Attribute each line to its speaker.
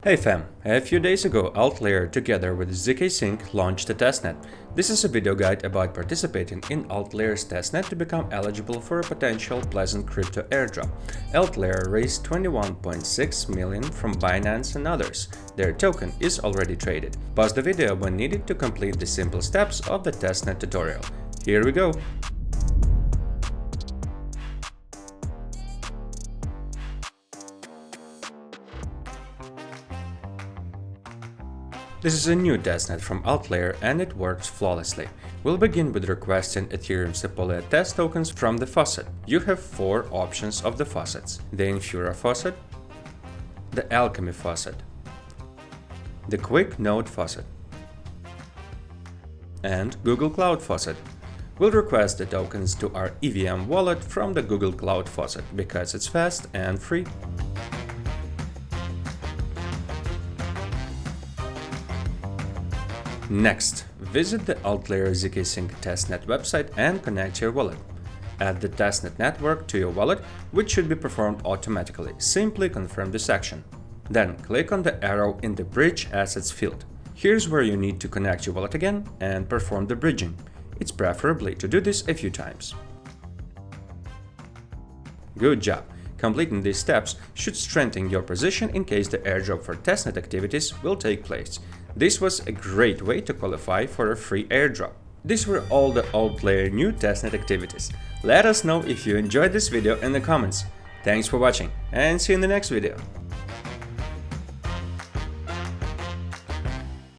Speaker 1: Hey fam, a few days ago AltLayer together with Zksync launched a testnet. This is a video guide about participating in AltLayer's testnet to become eligible for a potential pleasant crypto airdrop. AltLayer raised 21.6 million from Binance and others. Their token is already traded. Pause the video when needed to complete the simple steps of the testnet tutorial. Here we go! This is a new testnet from AltLayer and it works flawlessly. We'll begin with requesting Ethereum Sepolia test tokens from the faucet. You have four options of the faucets: the Infura faucet, the Alchemy faucet, the Quick Node faucet, and Google Cloud faucet. We'll request the tokens to our EVM wallet from the Google Cloud faucet because it's fast and free. Next, visit the AltLayer Zksync testnet website and connect your wallet. Add the testnet network to your wallet, which should be performed automatically. Simply confirm this action. Then click on the arrow in the Bridge Assets field. Here's where you need to connect your wallet again and perform the bridging. It's preferably to do this a few times. Good job! Completing these steps should strengthen your position in case the airdrop for testnet activities will take place. This was a great way to qualify for a free airdrop. These were all the AltLayer new testnet activities. Let us know if you enjoyed this video in the comments. Thanks for watching and see you in the next video.